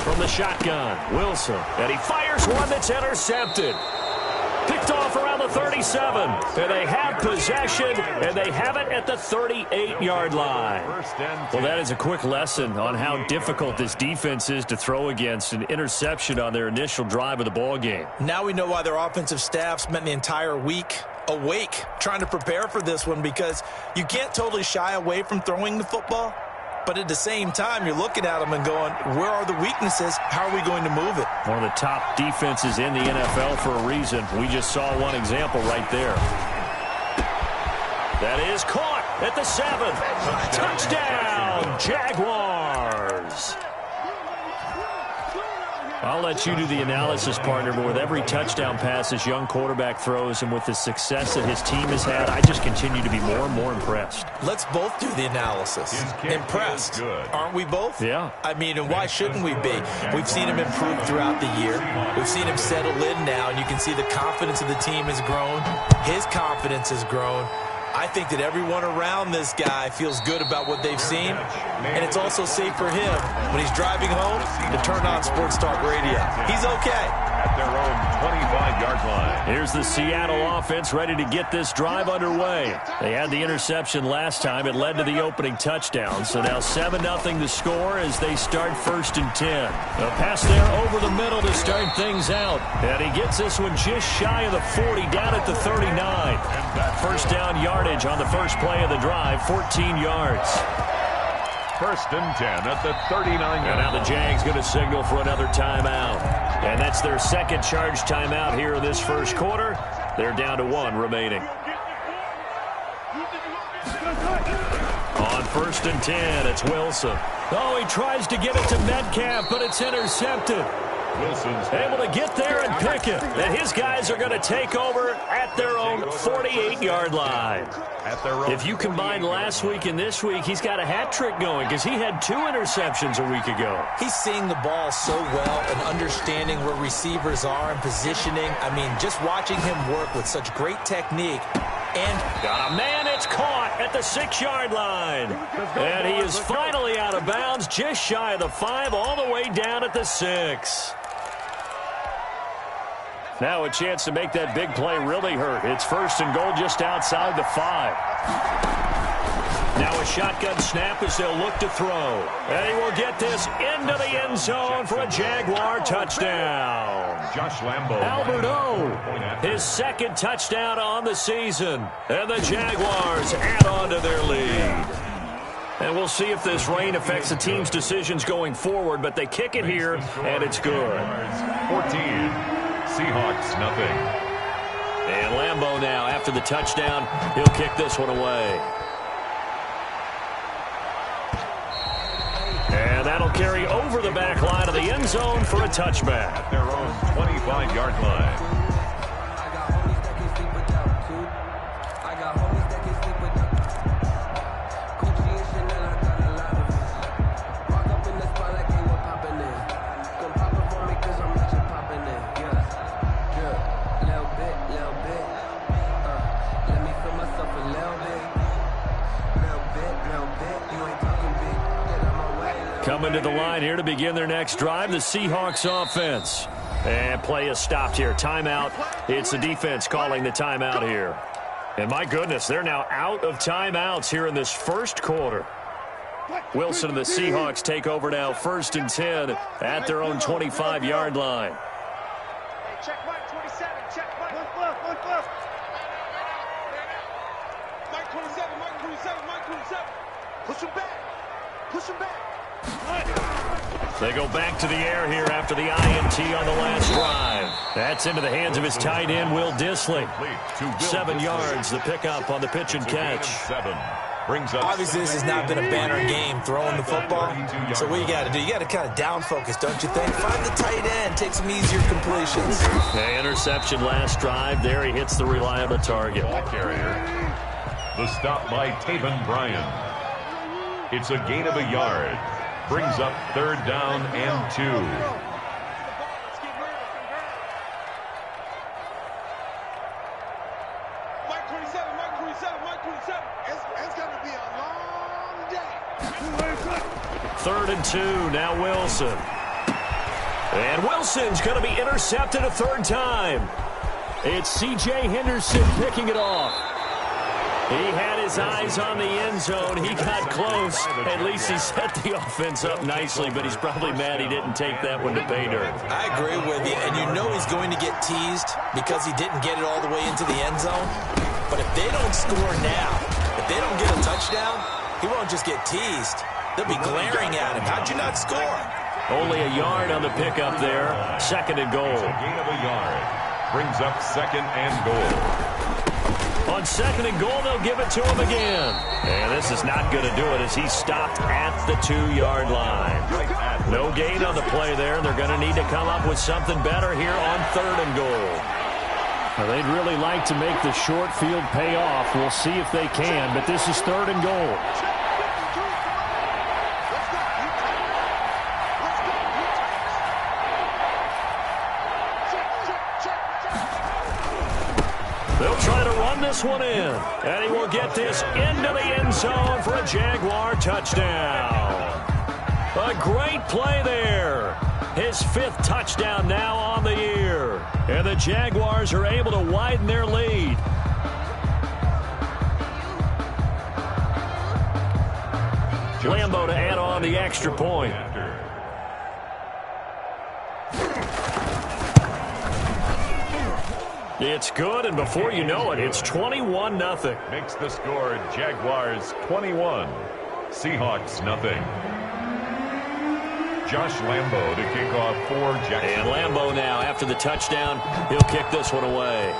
From the shotgun, Wilson, and he fires one that's intercepted. Picked off around the 37, and they have possession, and they have it at the 38-yard line. Well, that is a quick lesson on how difficult this defense is to throw against. An interception on their initial drive of the ball game. Now we know why their offensive staff spent the entire week awake trying to prepare for this one, because you can't totally shy away from throwing the football. But at the same time, you're looking at them and going, where are the weaknesses? How are we going to move it? One of the top defenses in the NFL for a reason. We just saw one example right there. That is caught at the 7. Touchdown, Jaguars. I'll let you do the analysis, partner, but with every touchdown pass this young quarterback throws and with the success that his team has had, I just continue to be more and more impressed. Let's both do the analysis. Impressed. Aren't we both? Yeah. I mean, and why shouldn't we be? We've seen him improve throughout the year. We've seen him settle in now, and you can see the confidence of the team has grown. His confidence has grown. I think that everyone around this guy feels good about what they've seen, and it's also safe for him when he's driving home to turn on Sports Talk Radio. He's okay. At their own 25-yard line. Here's the Seattle offense ready to get this drive underway. They had the interception last time. It led to the opening touchdown. So now 7-0 the score as they start 1st and 10. A pass there over the middle to start things out. And he gets this one just shy of the 40, down at the 39. First down yardage on the first play of the drive, 14 yards. 1st and 10 at the 39-yard line. And now the Jags going to signal for another timeout. And that's their second charge timeout here in this first quarter. They're down to 1 remaining. On 1st and 10, it's Wilson. Oh, he tries to get it to Metcalf, but it's intercepted. Wilson's able to get there and pick it. And his guys are going to take over at their own 48-yard line. If you combine last week and this week, he's got a hat trick going because he had 2 interceptions a week ago. He's seeing the ball so well and understanding where receivers are and positioning. I mean, just watching him work with such great technique. And got a man, it's caught at the 6-yard line. And he is finally out of bounds, just shy of the 5, all the way down at the 6. Now a chance to make that big play really hurt. It's 1st and goal just outside the 5. Now a shotgun snap as they'll look to throw. And he will get this into the end zone for a Jaguar touchdown. Josh Lambo. Albert O, his 2nd touchdown on the season. And the Jaguars add on to their lead. And we'll see if this rain affects the team's decisions going forward, but they kick it here, and it's good. 14. Seahawks, nothing. And Lambo now, after the touchdown, he'll kick this one away. And that'll carry over the back line of the end zone for a touchback. At their own 25-yard line. Coming to the line here to begin their next drive, the Seahawks offense. And play is stopped here. Timeout. It's the defense calling the timeout here. And my goodness, they're now out of timeouts here in this first quarter. Wilson and the Seahawks take over now 1st and 10 at their own 25-yard line. Check Mike 27. Check Mike. Look left. Mike 27. Mike 27. Mike 27. Push him back. Push him back. They go back to the air here after the INT on the last drive. That's into the hands of his tight end, Will Dissly. 7 yards, the pickup on the pitch and catch. Obviously, this has not been a banner game throwing the football. So what you got to do, you got to kind of down focus, don't you think? Find the tight end, take some easier completions. Okay, interception last drive. There he hits the reliable target. Ball carrier. The stop by Taven Bryan. It's a gain of a yard. Brings up 3rd down and 2. Mike 27. 27, Mike 27, Mike 27. It's going to be a long day. 3rd and 2, now Wilson. And Wilson's going to be intercepted a 3rd time. It's C.J. Henderson picking it off. He had his eyes on the end zone. He got close. At least he set the offense up nicely, but he's probably mad he didn't take that one to pay dirt. I agree with you, and you know he's going to get teased because he didn't get it all the way into the end zone. But if they don't score now, if they don't get a touchdown, he won't just get teased. They'll be glaring at him. How'd you not score? Only a yard on the pickup there. 2nd and goal. It's a gain of a yard. Brings up 2nd and goal. On 2nd and goal, they'll give it to him again. And this is not going to do it as he's stopped at the 2-yard line. No gain on the play there. They're going to need to come up with something better here on 3rd and goal. Well, they'd really like to make the short field pay off. We'll see if they can, but this is 3rd and goal. They'll try to run this one in, and he will get this into the end zone for a Jaguar touchdown. A great play there. His 5th touchdown now on the year, and the Jaguars are able to widen their lead. Lambo to add on the extra point. It's good, and before you know it, it's 21-0. Makes the score Jaguars 21, Seahawks nothing. Josh Lambo to kick off for Jackson. And Lambo now, after the touchdown, he'll kick this one away.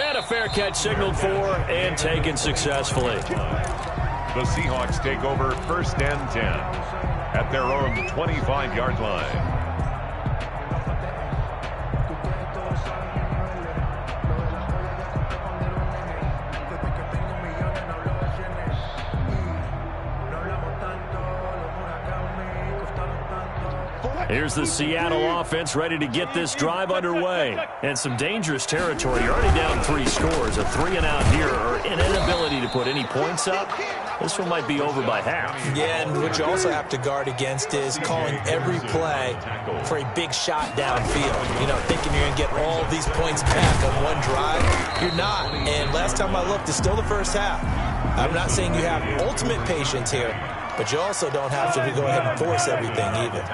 And a fair catch signaled for and taken successfully. The Seahawks take over 1st and 10 at their own 25-yard line. Here's the Seattle offense ready to get this drive underway. And some dangerous territory. You're already down 3 scores. A 3-and-out here or an inability to put any points up. This one might be over by half. Yeah, and what you also have to guard against is calling every play for a big shot downfield. You know, thinking you're going to get all these points back on one drive. You're not. And last time I looked, it's still the first half. I'm not saying you have ultimate patience here, but you also don't have to go ahead and force everything either.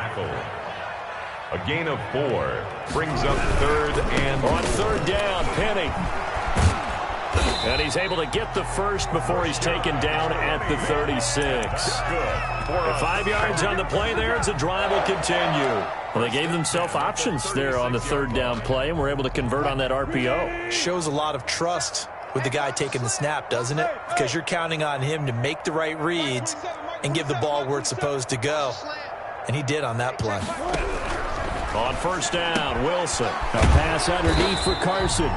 A gain of 4 brings up 3rd and on 3rd down, Penny. And he's able to get the first before he's taken down at the 36. 5 yards on the play there as the drive will continue. Well, they gave themselves options there on the 3rd down play and were able to convert on that RPO. Shows a lot of trust with the guy taking the snap, doesn't it? Because you're counting on him to make the right reads and give the ball where it's supposed to go. And he did on that play. On 1st down, Wilson. A pass underneath for Carson.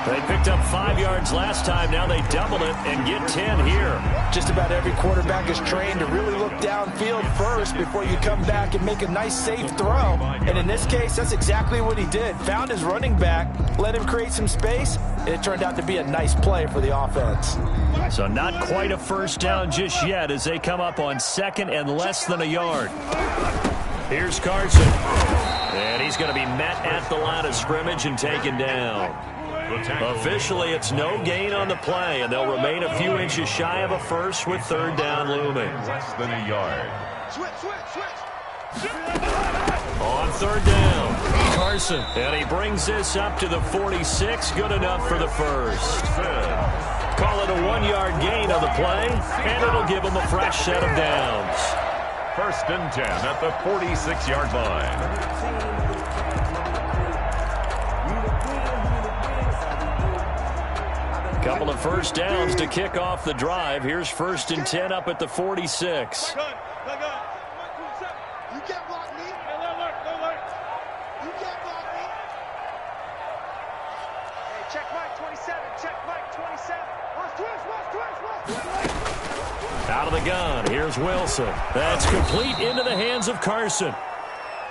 They picked up 5 yards last time. Now they double it and get 10 here. Just about every quarterback is trained to really look downfield first before you come back and make a nice, safe throw. And in this case, that's exactly what he did. Found his running back, let him create some space, and it turned out to be a nice play for the offense. So not quite a 1st down just yet as they come up on 2nd and less than a yard. Here's Carson. And he's going to be met at the line of scrimmage and taken down. Officially, it's no gain on the play, and they'll remain a few inches shy of a first with 3rd down looming. Less than a yard. On 3rd down, Carson. And he brings this up to the 46. Good enough for the first. Call it a 1-yard gain on the play, and it'll give them a fresh set of downs. 1st and 10 at the 46-yard line. Couple of 1st downs to kick off the drive. Here's 1st and 10 up at the 46. You can't block me. You can't block me. Hey, check Mike 27. Check Mike 27. Watch twist. Out of the gun. Here's Wilson. That's complete into the hands of Carson.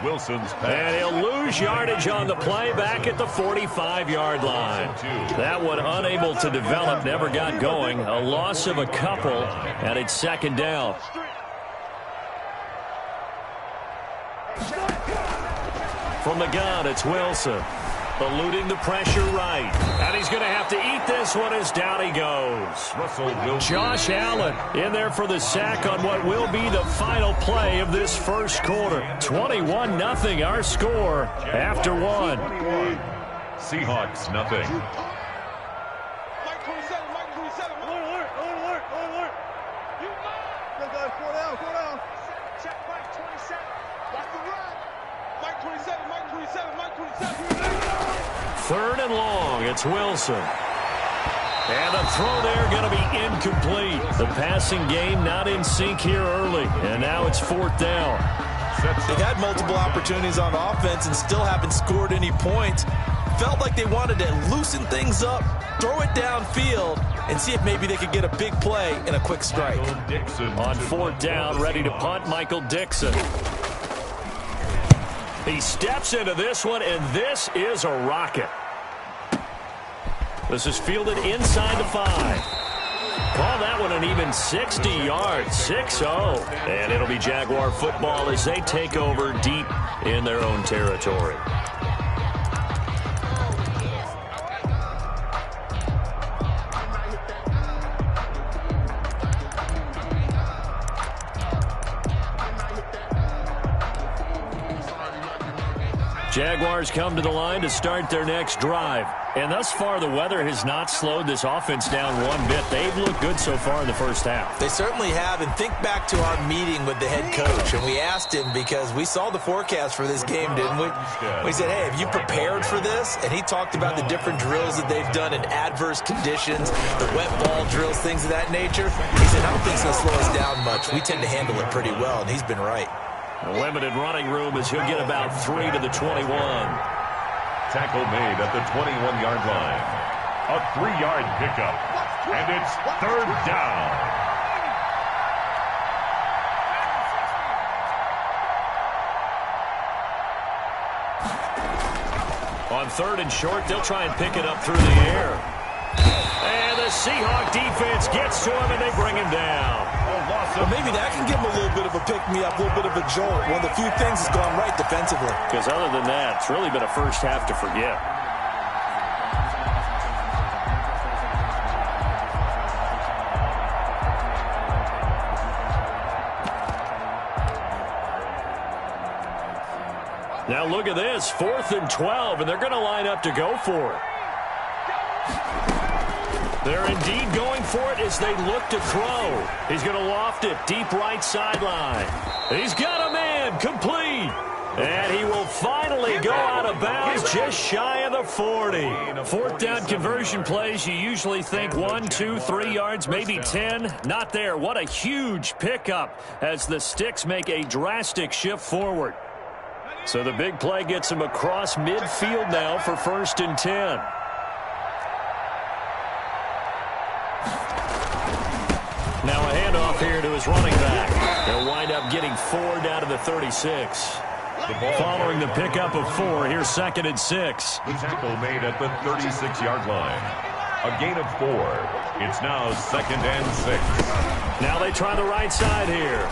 Wilson's pass. And he'll lose yardage on the play back at the 45-yard line. That one unable to develop, never got going. A loss of a couple, and it's second down. From the gun, it's Wilson. Eluding the pressure right. And he's going to have to eat this one as down he goes. Russell Wilson. Josh Allen in there for the sack on what will be the final play of this first quarter. 21-0 our score after one. Seahawks nothing. Mike 27, Mike 27. Alert. You might. Go down. Check Mike 27. Watch the run. Mike 27, Mike 27, Mike 27. Third and long, it's Wilson. And the throw there going to be incomplete. The passing game not in sync here early. And now it's fourth down. They've had multiple opportunities on offense and still haven't scored any points. Felt like they wanted to loosen things up, throw it downfield, and see if maybe they could get a big play and a quick strike. On fourth down, ready to punt, Michael Dixon. He steps into this one, and this is a rocket. This is fielded inside the 5. Call that one an even 60 yards, 6-0. And it'll be Jaguar football as they take over deep in their own territory. Jaguars come to the line to start their next drive. And thus far, the weather has not slowed this offense down one bit. They've looked good so far in the first half. They certainly have. And think back to our meeting with the head coach. And we asked him because we saw the forecast for this game, didn't we? We said, hey, have you prepared for this? And he talked about the different drills that they've done in adverse conditions, the wet ball drills, things of that nature. He said, I don't think it's going to slow us down much. We tend to handle it pretty well, and he's been right. A limited running room as he'll get about 3 to the 21. Tackle made at the 21-yard line. A 3-yard pickup. And it's third down. On third and short, they'll try and pick it up through the air. And the Seahawk defense gets to him, and they bring him down. Well, maybe that can give him a little bit of a pick-me-up, a little bit of a jolt. One of the few things that's gone right defensively. Because other than that, it's really been a first half to forget. Now look at this, 4th and 12, and they're going to line up to go for it. They're indeed going for it as they look to throw. He's going to loft it deep right sideline. He's got a man, complete. And he will finally go out of bounds just shy of the 40. Fourth down conversion plays, you usually think 1, 2, 3 yards, maybe 10. Not there. What a huge pickup as the Sticks make a drastic shift forward. So the big play gets him across midfield now for 1st and 10. Now a handoff here to his running back. They'll wind up getting 4 down to the 36. Following the pickup of 4, here's 2nd and 6. The tackle made at the 36-yard line. A gain of 4. It's now 2nd and 6. Now they try the right side here.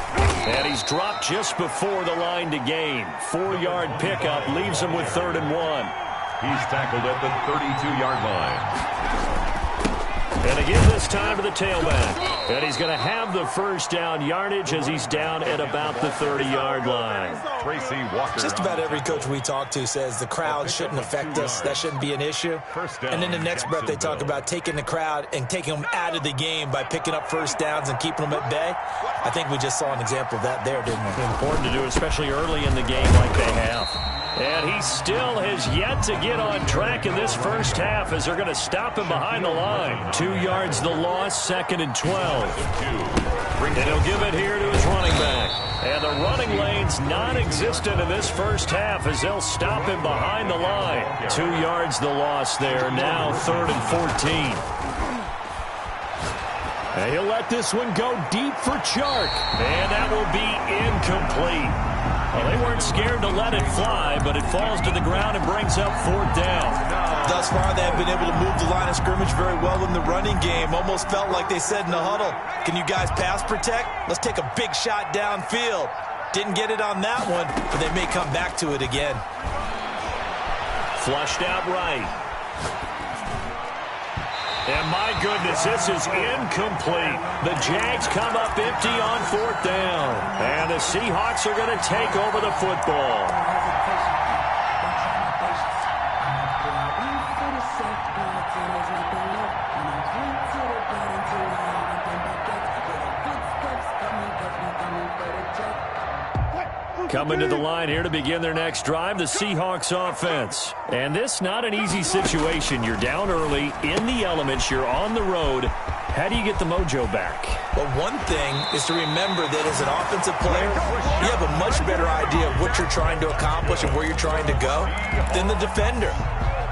And he's dropped just before the line to gain. 4-yard pickup leaves him with 3rd and 1. He's tackled at the 32-yard line. And again this time to the tailback. And he's going to have the first down yardage as he's down at about the 30-yard line. Tracy Walker. Just about every coach we talk to says the crowd shouldn't affect us. That shouldn't be an issue. And then the next breath they talk about taking the crowd and taking them out of the game by picking up first downs and keeping them at bay. I think we just saw an example of that there, didn't we? Important to do, especially early in the game like they have. And he still has yet to get on track in this first half as they're going to stop him behind the line. 2 yards the loss, 2nd and 12. And he'll give it here to his running back. And the running lane's non-existent in this first half as they'll stop him behind the line. 2 yards the loss there, now 3rd and 14. And he'll let this one go deep for Chark. And that will be incomplete. Well, they weren't scared to let it fly, but it falls to the ground and brings up 4th down. Thus far, they have been able to move the line of scrimmage very well in the running game. Almost felt like they said in the huddle, can you guys pass protect? Let's take a big shot downfield. Didn't get it on that one, but they may come back to it again. Flushed out right. And my goodness, this is incomplete. The Jags come up empty on 4th down. And the Seahawks are going to take over the football. Coming to the line here to begin their next drive, the Seahawks offense. And this not an easy situation. You're down early, in the elements, you're on the road. How do you get the mojo back? Well, one thing is to remember that as an offensive player, you have a much better idea of what you're trying to accomplish and where you're trying to go than the defender.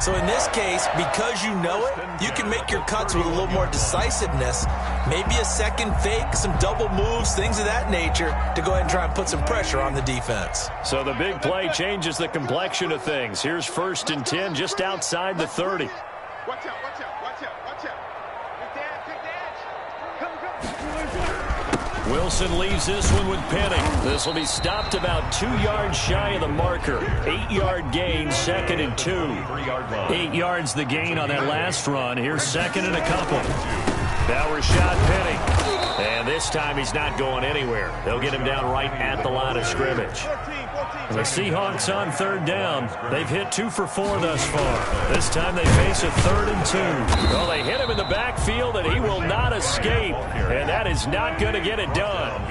So in this case, because you know it, you can make your cuts with a little more decisiveness, maybe a second fake, some double moves, things of that nature, to go ahead and try and put some pressure on the defense. So the big play changes the complexion of things. Here's 1st and 10 just outside the 30. Watch out, watch out, watch out, watch out. Good dash. Come. Wilson leaves this one with Penny. This will be stopped about 2 yards shy of the marker. 8-yard gain, 2nd and 2. 8 yards the gain on that last run. Here's 2nd and a couple. Now Rashad Penny. And this time he's not going anywhere. They'll get him down right at the line of scrimmage. And the Seahawks on 3rd down. They've hit 2 for 4 thus far. This time they face a 3rd and 2. Well, they hit him in the backfield, and he will not escape. And that is not going to get it done.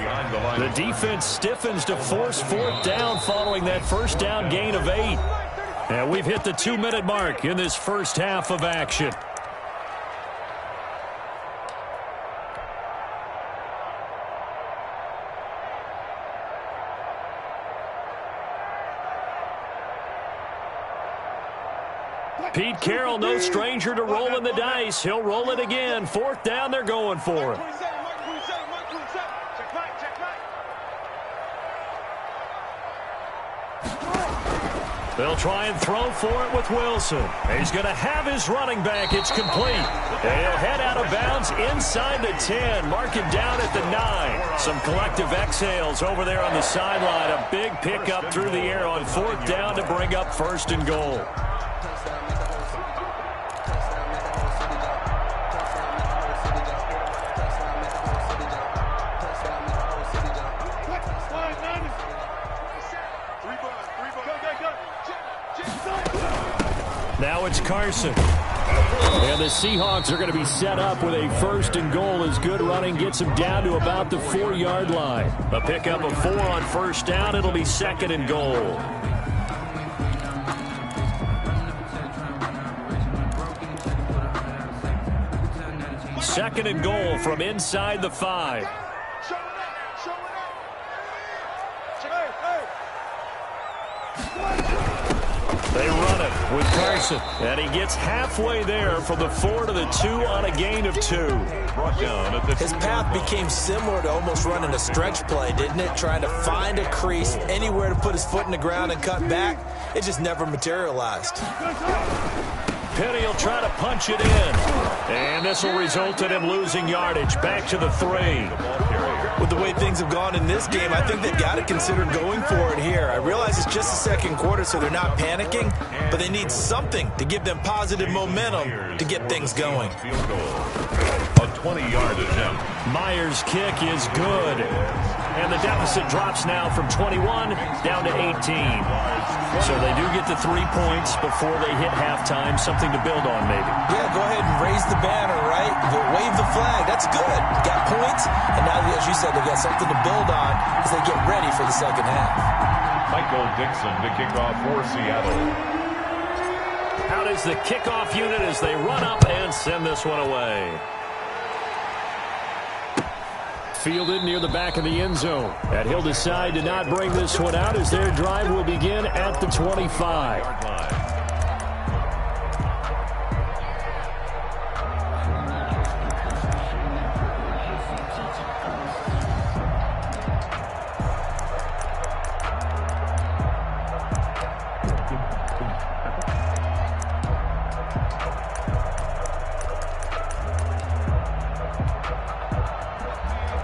The defense stiffens to force 4th down following that 1st down gain of 8. And we've hit the 2-minute mark in this first half of action. Pete Carroll, no stranger to rolling the dice. He'll roll it again. 4th down, they're going for it. They'll try and throw for it with Wilson. He's going to have his running back. It's complete. And he'll head out of bounds inside the 10. Mark him down at the 9. Some collective exhales over there on the sideline. A big pickup through the air on 4th down to bring up 1st and goal. Now it's Carson. And the Seahawks are going to be set up with a 1st and goal as good running gets them down to about the 4-yard line. A pickup of 4 on 1st down. It'll be 2nd and goal. Second and goal from inside the 5. They run it with Carson, and he gets halfway there from the 4 to the 2 on a gain of 2. His path became similar to almost running a stretch play, didn't it? Trying to find a crease, anywhere to put his foot in the ground and cut back. It just never materialized. Penny will try to punch it in. And this will result in him losing yardage. Back to the 3. With the way things have gone in this game, I think they've got to consider going for it here. I realize it's just the 2nd quarter, so they're not panicking, but they need something to give them positive momentum to get things going. A 20-yard attempt. Myers' kick is good. And the deficit drops now from 21 down to 18. So they do get the 3 points before they hit halftime. Something to build on, maybe. Yeah, go ahead and raise the banner, right? Wave the flag. That's good. Got points, and now, as you said, they've got something to build on as they get ready for the 2nd half. Michael Dixon to kick off for Seattle. Out is the kickoff unit as they run up and send this one away. Fielded near the back of the end zone. And he'll decide to not bring this one out as their drive will begin at the 25.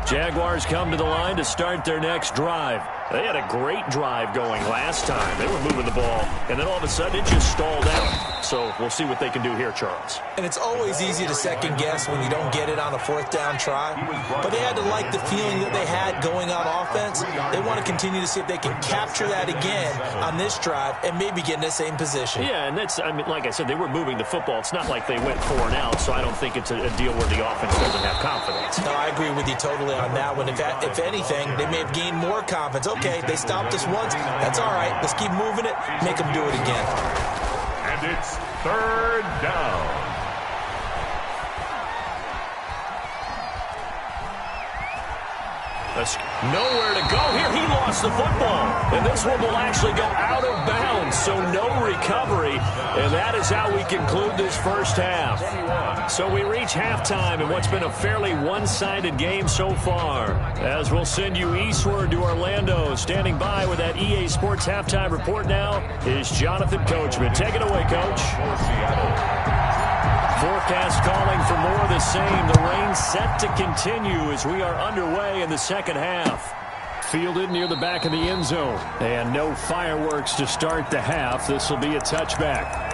Jaguars come to the line to start their next drive. They had a great drive going last time. They were moving the ball, and then all of a sudden it just stalled out. So we'll see what they can do here, Charles. And it's always easy to second guess when you don't get it on a fourth down try. But they had to like the feeling that they had going on offense. They want to continue to see if they can capture that again on this drive and maybe get in the same position. Yeah, and that's, I mean, like I said, they were moving the football. It's not like they went 4 and out, so I don't think it's a deal where the offense doesn't have confidence. No, I agree with you totally on that one. If anything, they may have gained more confidence. Okay, they stopped us once. That's all right. Let's keep moving it. Make them do it again. And it's 3rd down. Nowhere to go here. He lost the football. And this one will actually go out of bounds, so no recovery. And that is how we conclude this first half. So we reach halftime in what's been a fairly one-sided game so far. As we'll send you eastward to Orlando. Standing by with that EA Sports halftime report now is Jonathan Coachman. Take it away, Coach. Forecast calling for more of the same. The rain set to continue as we are underway in the second half. Fielded near the back of the end zone. And no fireworks to start the half. This will be a touchback.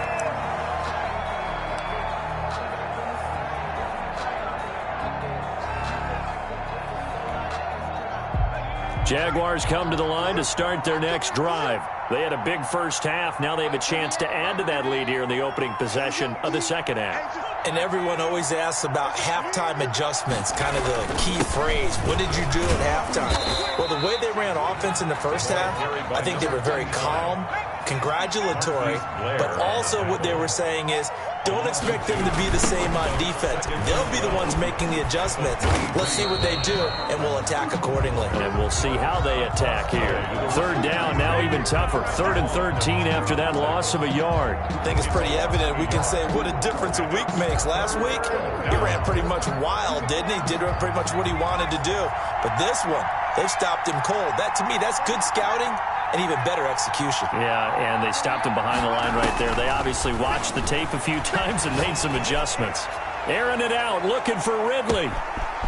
Jaguars come to the line to start their next drive. They had a big first half. Now they have a chance to add to that lead here in the opening possession of the second half. And everyone always asks about halftime adjustments, kind of the key phrase. What did you do at halftime? Well, the way they ran offense in the first half, I think they were very calm, congratulatory, but also what they were saying is, don't expect them to be the same on defense. They'll be the ones making the adjustments. Let's see what they do, and we'll attack accordingly. And we'll see how they attack here. 3rd down, now even tougher. 3rd and 13 after that loss of a yard. I think it's pretty evident. We can say what a difference a week makes. Last week, he ran pretty much wild, didn't he? Did pretty much what he wanted to do. But this one, they've stopped him cold. That, to me, that's good scouting. And even better execution. Yeah, and they stopped him behind the line right there. They obviously watched the tape a few times and made some adjustments. Airing it out, looking for Ridley.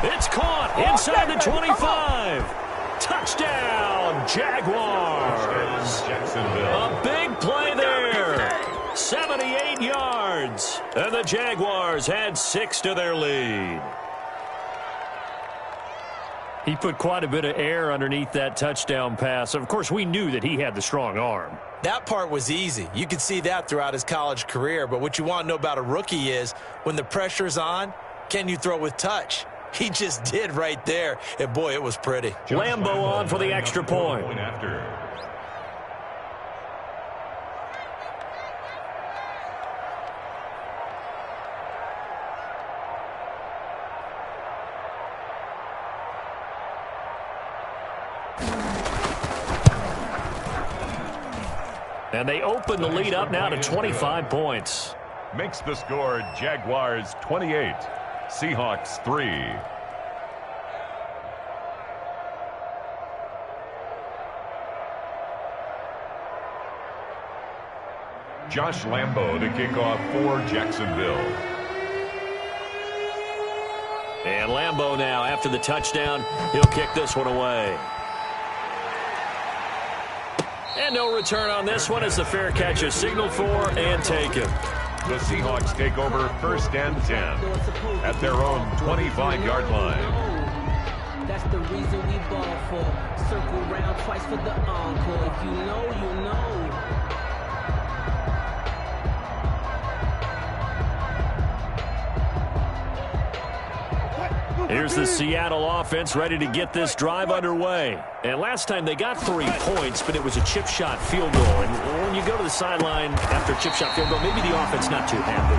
It's caught inside the 25. Touchdown, Jaguars. A big play there. 78 yards. And the Jaguars had 6 to their lead. He put quite a bit of air underneath that touchdown pass. Of course, we knew that he had the strong arm. That part was easy. You could see that throughout his college career. But what you want to know about a rookie is when the pressure's on, can you throw with touch? He just did right there. And, boy, it was pretty. Lambo on for the extra point. And they open the lead up now to 25 points. Makes the score Jaguars 28, Seahawks 3. Josh Lambo to kick off for Jacksonville. And Lambo now, after the touchdown, he'll kick this one away. And no return on this one as the fair catch is signaled for and taken. The Seahawks take over 1st and 10 at their own 25-yard line. That's the reason we ball for. Circle round twice for the encore. If you know, you know. Here's the Seattle offense ready to get this drive underway. And last time they got 3 points, but it was a chip shot field goal. And when you go to the sideline after a chip shot field goal, maybe the offense not too happy.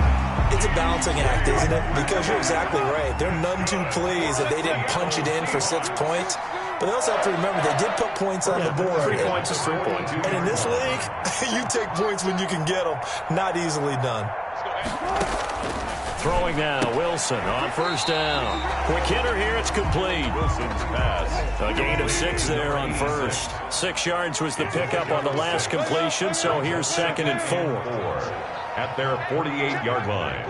It's a balancing act, isn't it? Because you're exactly right. They're none too pleased that they didn't punch it in for 6 points. But they also have to remember they did put points on the board. 3 points is 3 points. And in this league, you take points when you can get them. Not easily done. Throwing now, Wilson on 1st down. Quick hitter here, it's complete. Wilson's pass. A gain of 6 there on 1st. 6 yards was the pickup on the last completion, so here's 2nd and 4. at their 48-yard line.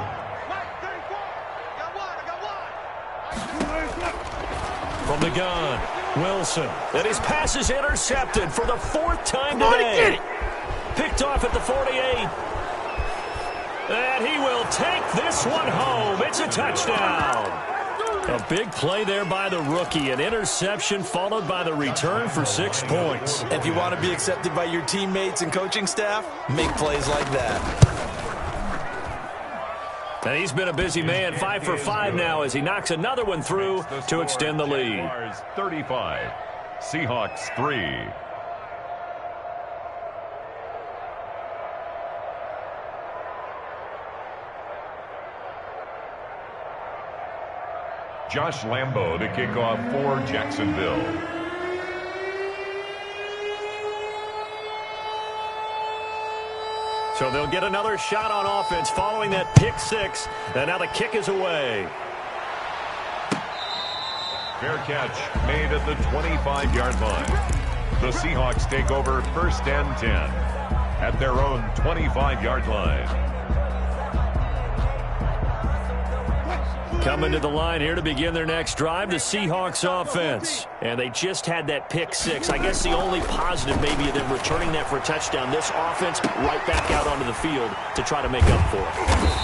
From the gun, Wilson. And his pass is intercepted for the 4th time today. Picked off at the 48. And he will take this one home. It's a touchdown. A big play there by the rookie. An interception followed by the return for 6 points. If you want to be accepted by your teammates and coaching staff, make plays like that. And he's been a busy man, 5 for 5 now as he knocks another one through to extend the lead. 35, Seahawks 3. Josh Lambo to kick off for Jacksonville. So they'll get another shot on offense following that pick 6. And now the kick is away. Fair catch made at the 25-yard line. The Seahawks take over 1st and 10 at their own 25-yard line. Coming to the line here to begin their next drive, the Seahawks offense. And they just had that pick 6. I guess the only positive maybe of them returning that for a touchdown. This offense right back out onto the field to try to make up for it.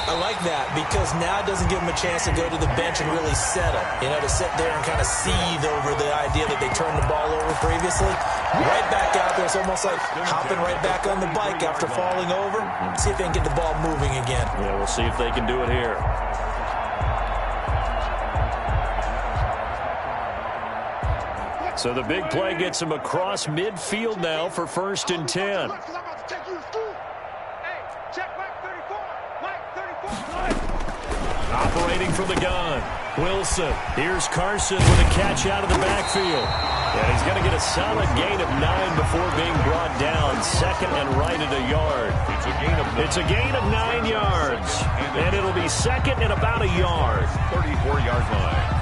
I like that because now it doesn't give them a chance to go to the bench and really settle. You know, to sit there and kind of seethe over the idea that they turned the ball over previously. Right back out there. It's almost like hopping right back on the bike after falling over. See if they can get the ball moving again. Yeah, we'll see if they can do it here. So the big play gets him across midfield now for 1st and 10. Operating from the gun, Wilson. Here's Carson with a catch out of the backfield. And he's going to get a solid gain of 9 before being brought down. 2nd and right at a yard. It's a gain of 9 yards. And it'll be 2nd and about a yard. 34-yard line.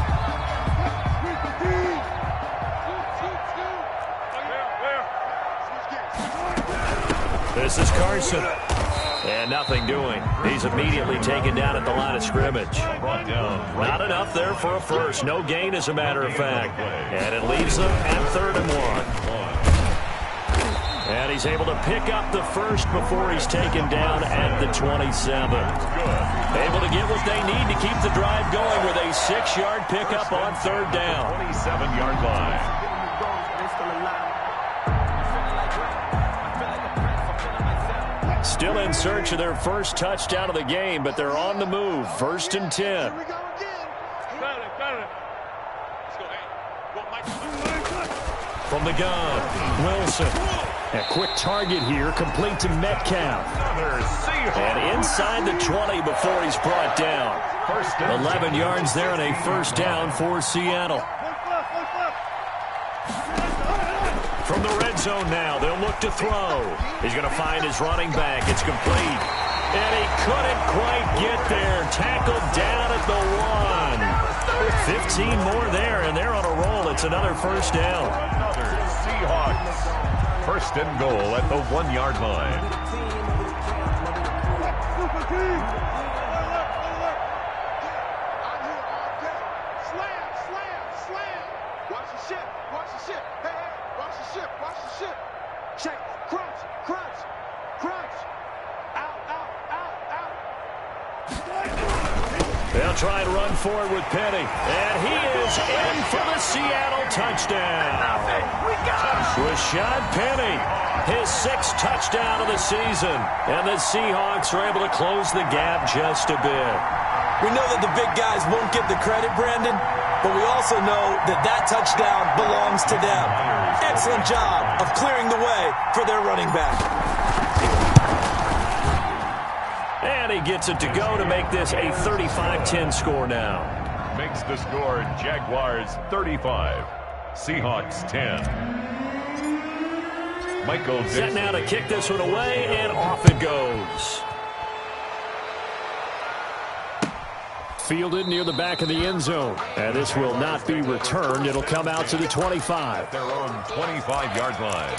This is Carson. And nothing doing. He's immediately taken down at the line of scrimmage. Not enough there for a first. No gain, as a matter of fact. And it leaves them at 3rd and 1. And he's able to pick up the first before he's taken down at the 27. Able to get what they need to keep the drive going with a 6-yard pickup on 3rd down. 27-yard line. Still in search of their first touchdown of the game, but they're on the move. 1st and 10. From the gun, Wilson. A quick target here, complete to Metcalf. And inside the 20 before he's brought down. 11 yards there and a 1st down for Seattle. From the red zone now, they'll look to throw. He's going to find his running back. It's complete. And he couldn't quite get there. Tackled down at the 1. 15 more there, and they're on a roll. It's another 1st down. Another Seahawks. 1st and goal at the 1-yard line. They'll try and run forward with Penny. And he is in for the Seattle touchdown. Rashad Penny, his 6th touchdown of the season. And the Seahawks are able to close the gap just a bit. We know that the big guys won't get the credit, Brandon, but we also know that that touchdown belongs to them. Excellent job of clearing the way for their running back. And he gets it to go to make this a 35-10 score now. Makes the score Jaguars 35, Seahawks 10. Michael set now to kick this one away, and off it goes. Fielded near the back of the end zone. And this will not be returned. It'll come out to the 25. Their own 25-yard line.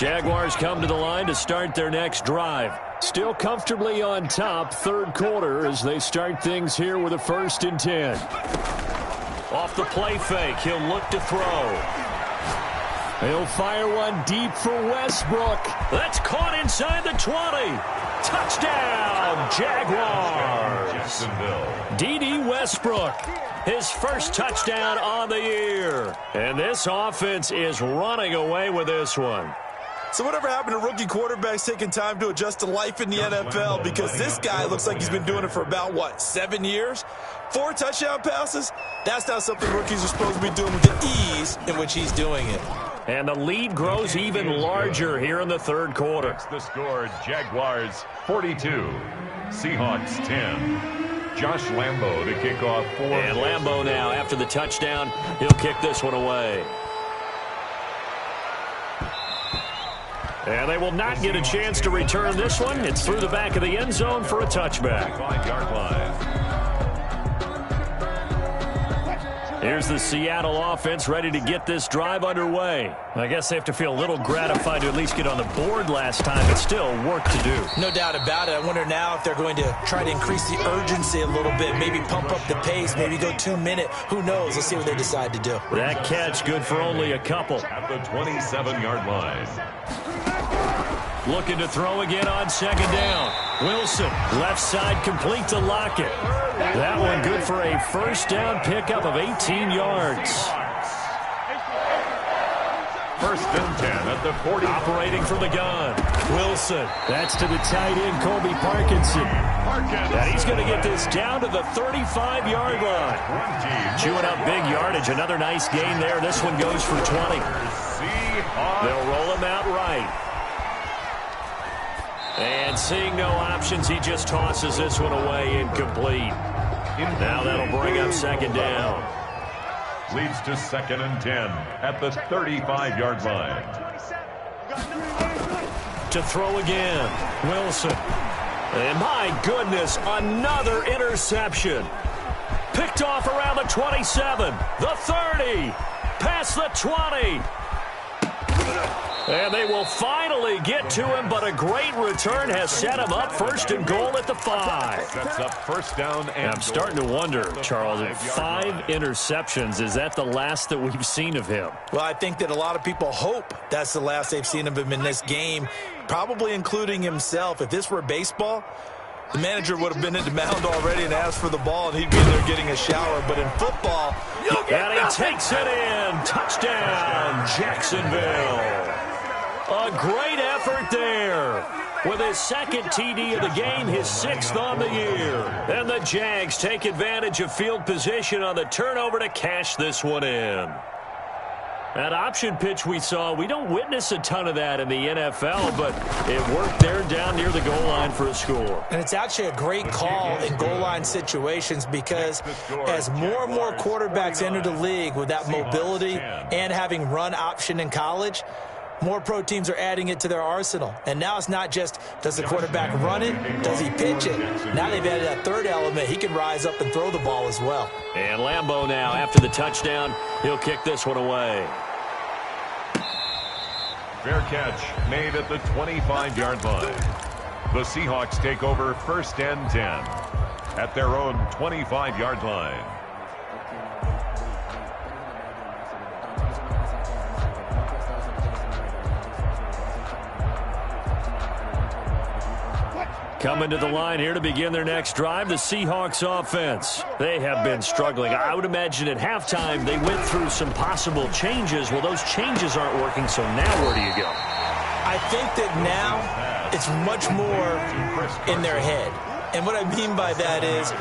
Jaguars come to the line to start their next drive. Still comfortably on top, third quarter, as they start things here with a 1st and 10. Off the play fake, he'll look to throw. He'll fire one deep for Westbrook. That's caught inside the 20. Touchdown, Jaguars. D.D. Westbrook, his first touchdown on the year. And this offense is running away with this one. So whatever happened to rookie quarterbacks taking time to adjust to life in the NFL? Because this guy looks like he's been doing it for about, 7 years? 4 touchdown passes? That's not something rookies are supposed to be doing with the ease in which he's doing it. And the lead grows even larger here in the third quarter. The score, Jaguars 42, Seahawks 10. Josh Lambo to kick off for. And Lambo now, after the touchdown, he'll kick this one away. And they will not get a chance to return this one. It's through the back of the end zone for a touchback. 5-yard line. Here's the Seattle offense ready to get this drive underway. I guess they have to feel a little gratified to at least get on the board last time, but still work to do. No doubt about it. I wonder now if they're going to try to increase the urgency a little bit, maybe pump up the pace, maybe go 2-minute. Who knows? Let's see what they decide to do. That catch good for only a couple. At the 27-yard line. Looking to throw again on 2nd down. Wilson, left side, complete to Lockett. That one good for a 1st down pickup of 18 yards. 1st and 10 at the 40. Operating from the gun. Wilson, that's to the tight end, Colby Parkinson. And he's going to get this down to the 35-yard line. Chewing up big yardage. Another nice gain there. This one goes for 20. They'll roll him out right. And seeing no options, he just tosses this one away incomplete. Now that'll bring up 2nd down. Leads to 2nd and 10 at the 35-yard line. To throw again, Wilson. And my goodness, another interception. Picked off around the 27, the 30, past the 20. And they will finally get to him, but a great return has set him up 1st and goal at the 5. Sets up 1st down and I'm starting to wonder, Charles, if 5 interceptions, is that the last that we've seen of him? Well, I think that a lot of people hope that's the last they've seen of him in this game, probably including himself. If this were baseball, the manager would have been in the mound already and asked for the ball, and he'd be in there getting a shower. But in football, and he takes it in. Touchdown, Jacksonville. A great effort there. With his 2nd TD of the game, his 6th on the year. And the Jags take advantage of field position on the turnover to cash this one in. That option pitch we saw, we don't witness a ton of that in the NFL, but it worked there down near the goal line for a score. And it's actually a great call in goal line situations because as more and more quarterbacks enter the league with that mobility and having run option in college, more pro teams are adding it to their arsenal. And now it's not just, does the quarterback run it? Does he pitch it? Now they've added that 3rd element. He can rise up and throw the ball as well. And Lambo now, after the touchdown, he'll kick this one away. Fair catch made at the 25-yard line. The Seahawks take over 1st and 10 at their own 25-yard line. Coming to the line here to begin their next drive, the Seahawks offense. They have been struggling. I would imagine at halftime they went through some possible changes. Well, those changes aren't working, so now where do you go? I think that now it's much more in their head. And what I mean by that is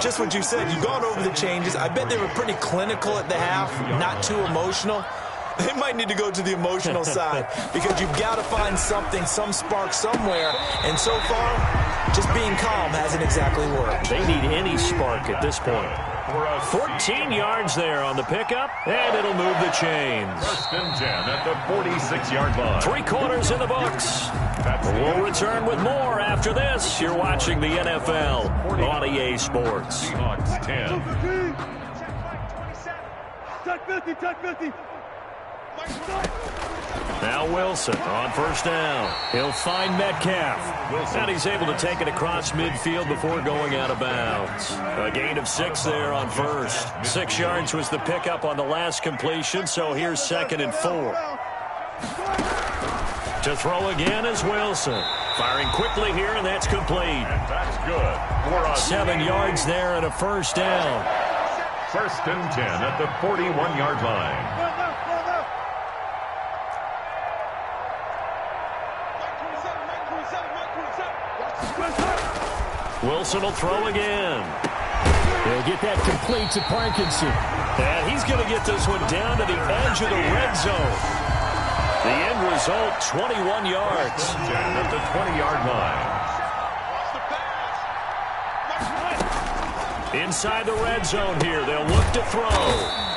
just what you said. You've gone over the changes. I bet they were pretty clinical at the half, not too emotional. They might need to go to the emotional side because you've got to find something, some spark somewhere. And so far, just being calm hasn't exactly worked. They need any spark at this point. 14 yards there on the pickup, and it'll move the chains. 1st and 10 at the 46-yard line. 3 quarters in the books. We'll return with more after this. You're watching the NFL on EA Sports. Seahawks 10. Tuck 50, tuck 50. Now Wilson on first down. He'll find Metcalf. And he's able to take it across midfield before going out of bounds. A gain of 6 there on first. 6 yards was the pickup on the last completion, so here's 2nd and 4. To throw again is Wilson. Firing quickly here, and that's complete. And that's good. 7 yards there and a first down. 1st and 10 at the 41-yard line. Wilson will throw again. He'll get that complete to Parkinson. And he's going to get this one down to the edge of the red zone. The end result, 21 yards. 10 at the 20-yard line. Inside the red zone here. They'll look to throw.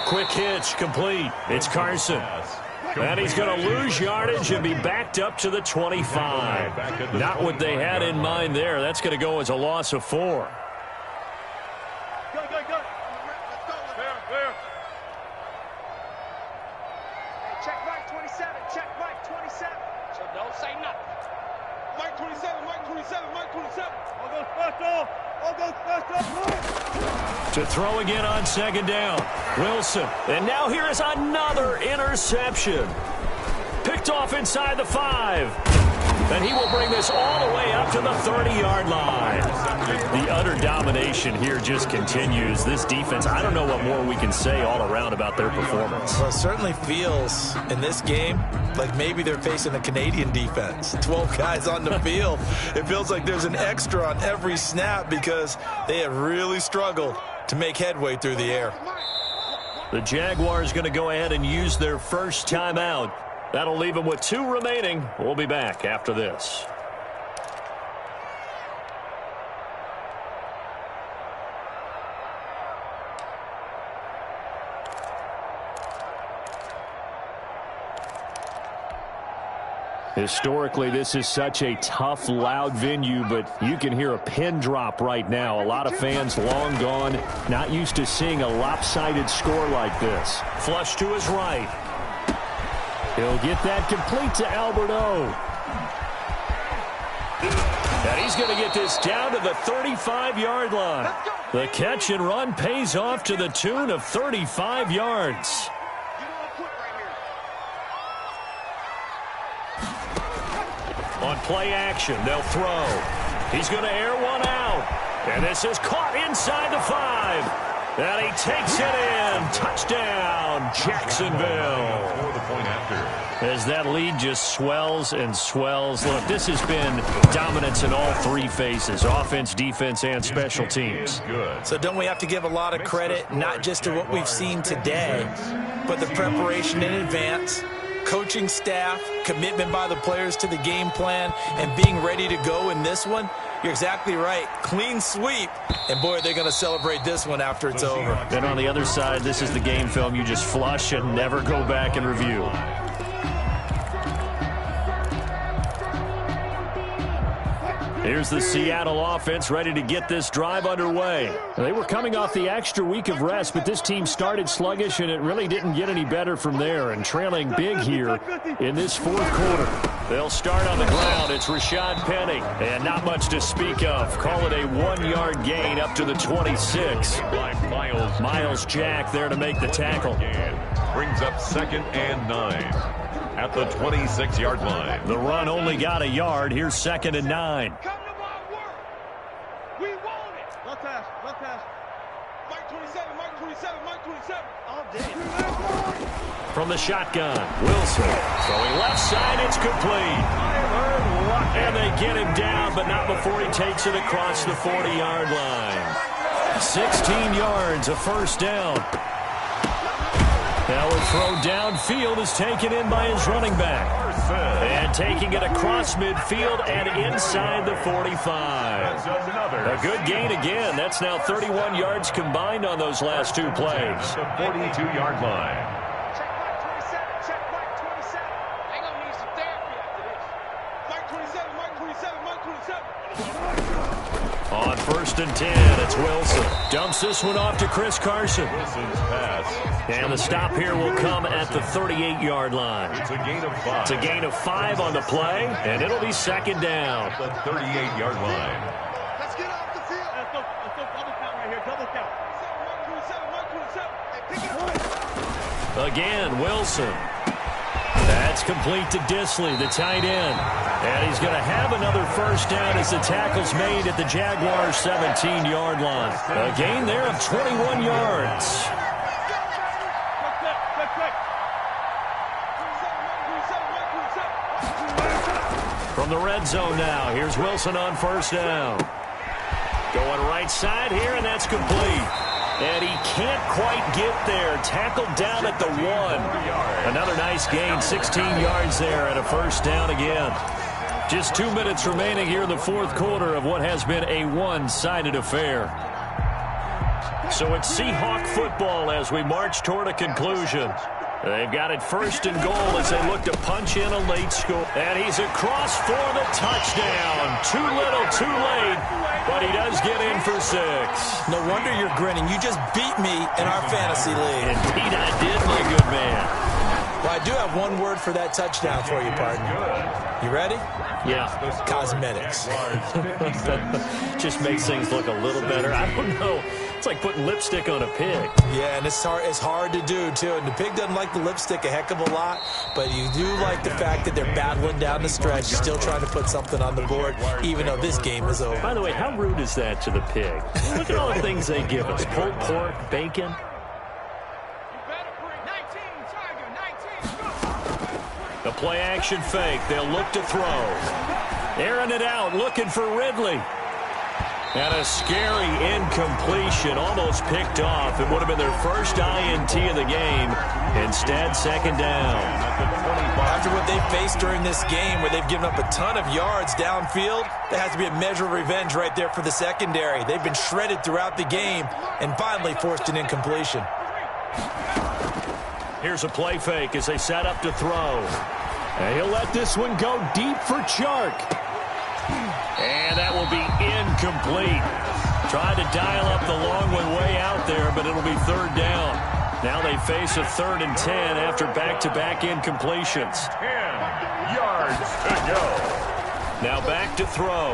Quick hitch, complete. It's Carson. And he's going to lose yardage and be backed up to the 25. Not what they had in mind there. That's going to go as a loss of 4. Go. There. Hey, check Mike 27. Check Mike 27. So don't say nothing. Mike 27. I'll go first off. To throw again on 2nd down. Wilson. And now here is another interception. Picked off inside the 5. And he will bring this all the way up to the 30-yard line. The utter domination here just continues. This defense, I don't know what more we can say all around about their performance. Well, it certainly feels in this game like maybe they're facing a Canadian defense. 12 guys on the field. It feels like there's an extra on every snap because they have really struggled to make headway through the air. The Jaguars going to go ahead and use their first timeout. That'll leave them with 2 remaining. We'll be back after this. Historically, this is such a tough, loud venue, but you can hear a pin drop right now. A lot of fans long gone, not used to seeing a lopsided score like this. Flush to his right. He'll get that complete to Alberto. And he's going to get this down to the 35-yard line. The catch and run pays off to the tune of 35 yards. On play action, they'll throw. He's going to air one out. And this is caught inside the 5. And he takes it in. Touchdown, Jacksonville. For the point after. As that lead just swells and swells. Look, this has been dominance in all 3 phases, offense, defense, and special teams. Good. So don't we have to give a lot of credit, not just to what we've seen today, but the preparation in advance, coaching staff, commitment by the players to the game plan, and being ready to go in this one? You're exactly right. Clean sweep. And, boy, they're going to celebrate this one after it's over. Then on the other side, this is the game film you just flush and never go back and review. Here's the Seattle offense ready to get this drive underway. They were coming off the extra week of rest, but this team started sluggish, and it really didn't get any better from there, and trailing big here in this 4th quarter. They'll start on the ground. It's Rashad Penny, and not much to speak of. Call it a 1-yard gain up to the 26. Miles Jack there to make the tackle. Brings up 2nd and 9 at the 26-yard line. The run only got a yard. Here's 2nd and 9. Come to my work. We want it. Left pass. Mike 27. All day. From the shotgun, Wilson throwing left side. It's complete. And they get him down, but not before he takes it across the 40-yard line. 16 yards, a first down. Now a throw downfield is taken in by his running back. And taking it across midfield and inside the 45. A good gain again. That's now 31 yards combined on those last 2 plays. The 42-yard line. Check Mike 27. They gonna need some therapy after this. Mike 27. On first first and 10. It's Wilson. Dumps this one off to Chris Carson. Wilson's pass. And the stop here will come at the 38-yard line. It's a gain of 5. It's a gain of 5 on the play, and it'll be second down. The 38-yard line. Let's get off the field. Let's go double count right here. Double count. 127. Hey, pick it up. Again, Wilson. That's complete to Disley, the tight end. And he's going to have another first down as the tackle's made at the Jaguars' 17-yard line. A gain there of 21 yards. From the red zone now, here's Wilson on first down. Going right side here, and that's complete. And he can't quite get there. Tackled down at the 1. Another nice gain, 16 yards there, and a first down again. Just 2 minutes remaining here in the fourth quarter of what has been a one-sided affair. So it's Seahawk football as we march toward a conclusion. They've got it first and goal as they look to punch in a late score. And he's across for the touchdown. Too little, too late, but he does get in for 6. No wonder you're grinning. You just beat me in our fantasy league. Indeed I did, my good man. Well, I do have one word for that touchdown for you, partner. You ready? Yeah. Cosmetics. Just makes things look a little better. I don't know. It's like putting lipstick on a pig. Yeah, and it's hard to do, too. And the pig doesn't like the lipstick a heck of a lot, but you do like the fact that they're battling down the stretch, still trying to put something on the board, even though this game is over. By the way, how rude is that to the pig? Look at all the things they give us. Pulled pork, bacon. The play-action fake. They'll look to throw. Airing it out, looking for Ridley. And a scary incompletion, almost picked off. It would have been their first INT of the game. Instead, second down. After what they've faced during this game, where they've given up a ton of yards downfield, there has to be a measure of revenge right there for the secondary. They've been shredded throughout the game and finally forced an incompletion. Here's a play fake as they set up to throw. And he'll let this one go deep for Chark. And that will be incomplete. Tried to dial up the long one way out there, but it'll be third down. Now they face a 3rd and 10 after back-to-back incompletions. 10 yards to go. Now back to throw.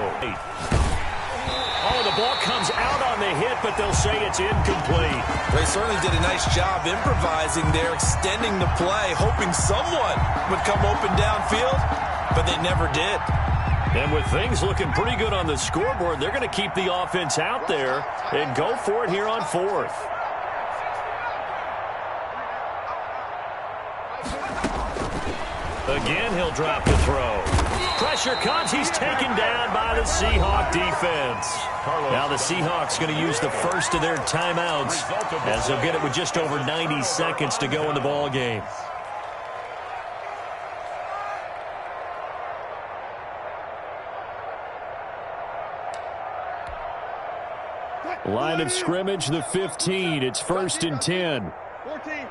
Oh, the ball comes out on the hit, but they'll say it's incomplete. They certainly did a nice job improvising there, extending the play, hoping someone would come open downfield, but they never did. And with things looking pretty good on the scoreboard, they're going to keep the offense out there and go for it here on 4th. Again, he'll drop the throw. Pressure comes. He's taken down by the Seahawk defense. Now the Seahawks going to use the first of their timeouts as they'll get it with just over 90 seconds to go in the ball game. Line of scrimmage, the 15. It's 1st and 10. 14.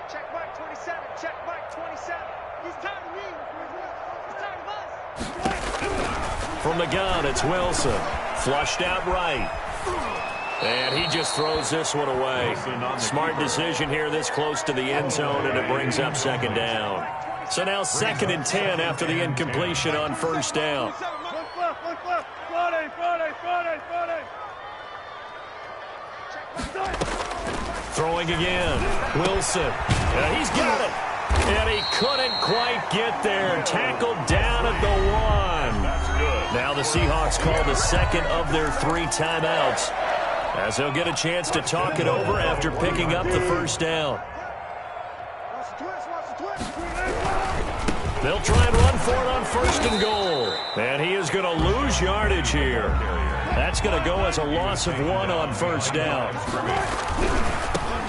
Check back 27. Check back 27. He's tired of me. He's tired of us. From the gun, it's Wilson. Flushed out right. And he just throws this one away. Smart decision here this close to the end zone, and it brings up second down. So now 2nd and 10 after the incompletion on first down. Look left. Friday. Throwing again. Wilson. He's got it. And he couldn't quite get there. Tackled down at the 1. That's good. Now the Seahawks call the second of their 3 timeouts, as they'll get a chance to talk it over after picking up the first down. They'll try and run for it on 1st and goal. And he is going to lose yardage here. That's going to go as a loss of 1 on first down.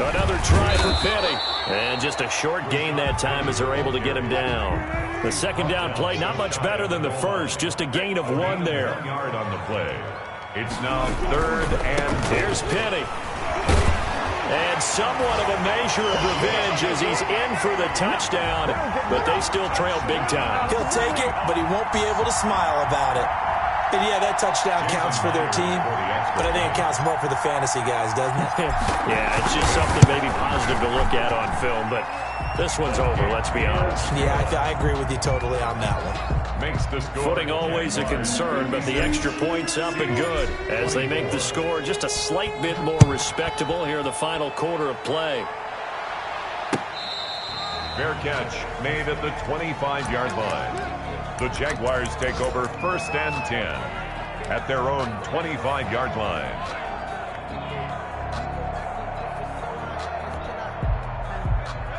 Another try for Petty. And just a short gain that time as they're able to get him down. The second down play, not much better than the first. Just a gain of 1 there. Yard on the play. It's now 3rd and 10. Here's Petty. And somewhat of a measure of revenge as he's in for the touchdown, but they still trail big time. He'll take it, but he won't be able to smile about it. And yeah, that touchdown counts for their team, but I think it counts more for the fantasy guys, doesn't it? Yeah, it's just something maybe positive to look at on film, but this one's over, let's be honest. Yeah, I agree with you totally on that one. Makes the score. Footing always a concern, but the extra point's up and good as they make the score just a slight bit more respectable here in the final quarter of play. Fair catch made at the 25-yard line. The Jaguars take over 1st and 10 at their own 25-yard line.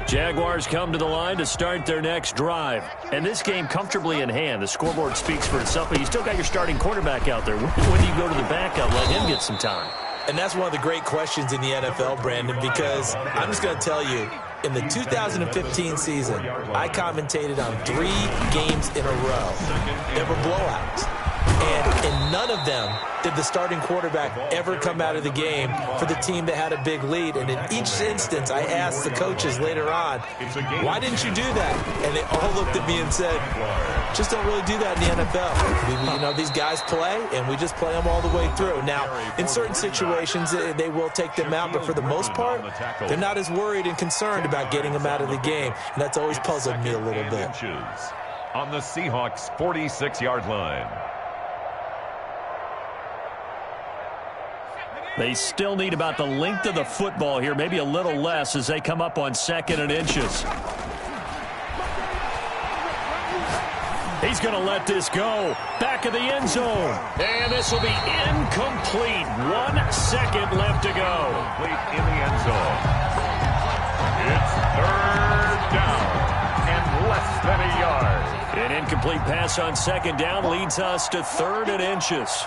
Jaguars come to the line to start their next drive. And this game comfortably in hand. The scoreboard speaks for itself, but you still got your starting quarterback out there. When do you go to the backup, let him get some time? And that's one of the great questions in the NFL, Brandon, because I'm just going to tell you, in the 2015 season, I commentated on 3 games in a row. They were blowouts. And in none of them did the starting quarterback ever come out of the game for the team that had a big lead. And in each instance, I asked the coaches later on, why didn't you do that? And they all looked at me and said, just don't really do that in the NFL. You know, these guys play, and we just play them all the way through. Now, in certain situations, they will take them out, but for the most part, they're not as worried and concerned about getting them out of the game. And that's always puzzled me a little bit. On the Seahawks' 46-yard line. They still need about the length of the football here, maybe a little less as they come up on 2nd and inches. He's going to let this go. Back of the end zone. And this will be incomplete. 1 second left to go. Complete in the end zone. It's 3rd down and less than a yard. An incomplete pass on 2nd down leads us to 3rd and inches.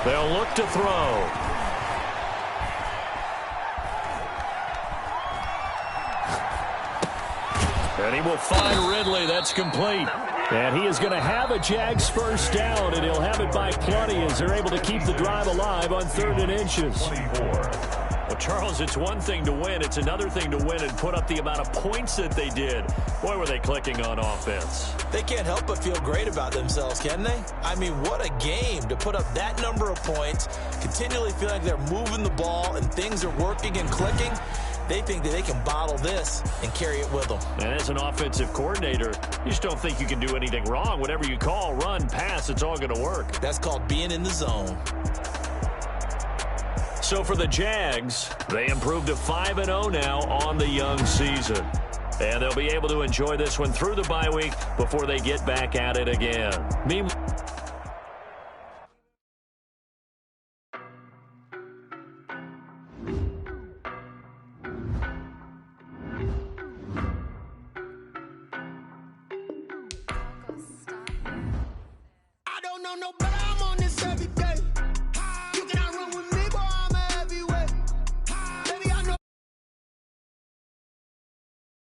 They'll look to throw. And he will find Ridley. That's complete. And he is going to have a Jags first down, and he'll have it by plenty as they're able to keep the drive alive on 3rd and inches. 24. Well, Charles, it's one thing to win. It's another thing to win and put up the amount of points that they did. Boy, were they clicking on offense. They can't help but feel great about themselves, can they? I mean, what a game to put up that number of points, continually feel like they're moving the ball and things are working and clicking. They think that they can bottle this and carry it with them. And as an offensive coordinator, you just don't think you can do anything wrong. Whatever you call, run, pass, it's all going to work. That's called being in the zone. So for the Jags, they improved to 5-0 now on the young season. And they'll be able to enjoy this one through the bye week before they get back at it again. Meanwhile, I don't know nobody.